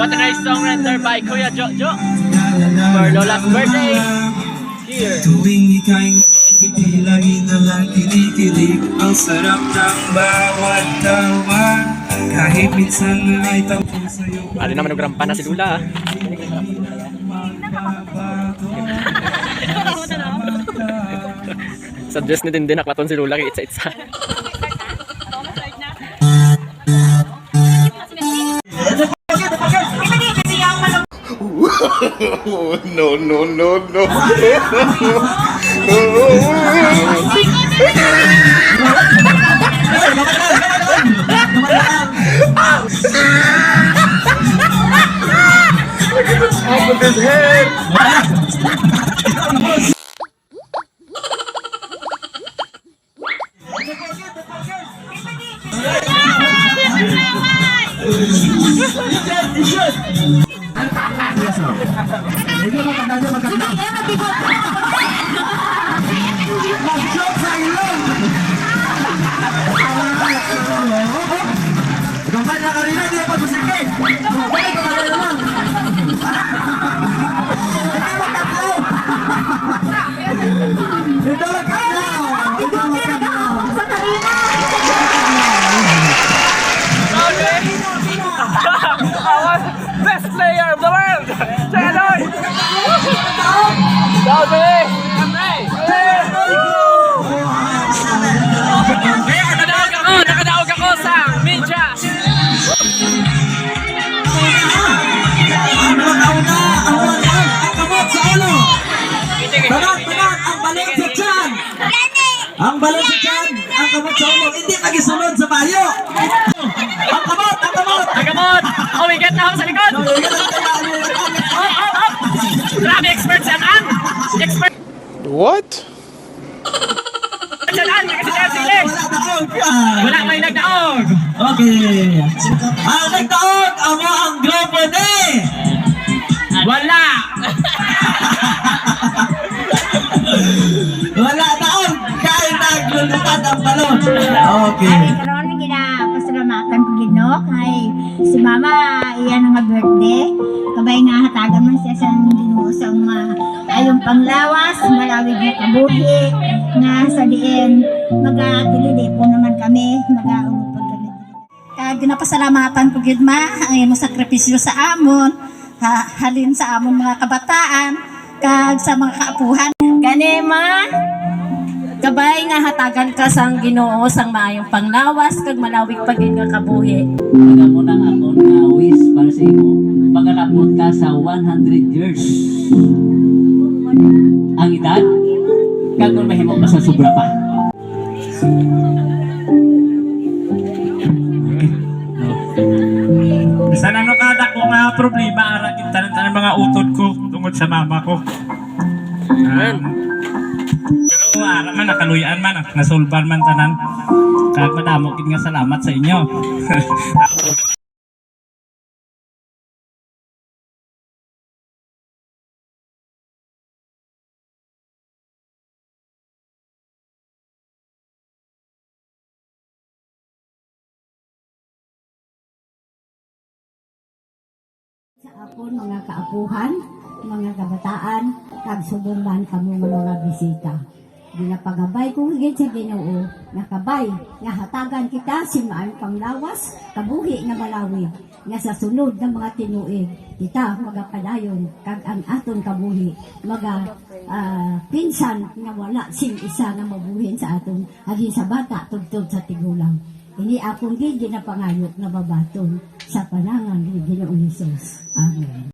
What a nice song rendered by Kuya Jojo for Lola's birthday. Here. Tuwing ika'y hindi lagi na lang kinikilig. Ang sarap ng bawat tawa. Kahit minsan ay tampo sa'yo. Ano naman ang grampa na si Lula. Sa dress ni din nakwaton si Lula kay itsa-itsa. No, no, no, no. Look at the top of his head. Best player of the world! Chanoy! Sabi! Nakadaog ako sa media! Ang balot sa tiyan, ang kamot sa ulo, hindi magisunod sa bayo. Ang kamot, ang kamot. Ang gamot! Umigat na ako sa likod! Up! Grabe, expert sa an! Expert What? sa an! Kasi siya sili! Wala may nagdaog! Okay. Ang nagtaog, amo ang grupo ni. Wala! Wala taog, kahit naglulutad ang balon. Okay. Karon ginapasalamatan ko Ginoo kay si Mama iyan nga birthday. Kabay nga hatagan man siya sa Ginoo sa ayong panglawas, malawig na kabuhi nga sa diin magatili po naman kami, magaulupag kami. Kag ginapasalamatan ko gid ma ang imong sakripisyo sa amon, halin sa amon mga kabataan kag sa mga kaapuhan. Gani ma, kabay nga hatagan ka sang Ginoo sang maayong panglawas kag malawig pagin nga kabuhi. Taga mo ng akong wish para sa imo. Magalapot ka sa 100 years. Ang edad, kag kung mahimo pa sa sobra pa. Bisan ano kada ko nga problema ara kita ng mga utod ko tungod sa mama ko. Pero ara man nakaluyan man nasulban man tanan. Kag madamo gid nga salamat sa inyo. Sa apon mga kaapuhan, mga kabataan, kag subungan kamo mga bisita. Ginapagabay ko higit sa Ginoo, nakabay, nga hatagan kita si maayong panglawas, kabuhi nga malawig, nga sa sunod ng mga tinuig, kita magapadayon, kag ang aton kabuhi, pinsan nga wala sing isa nga mabuhin sa aton, hagin sa bata, tugtog sa tigulang. Ini akong gid ginapangayot na babaton sa panangan ni Ginoong Hesus. Amen.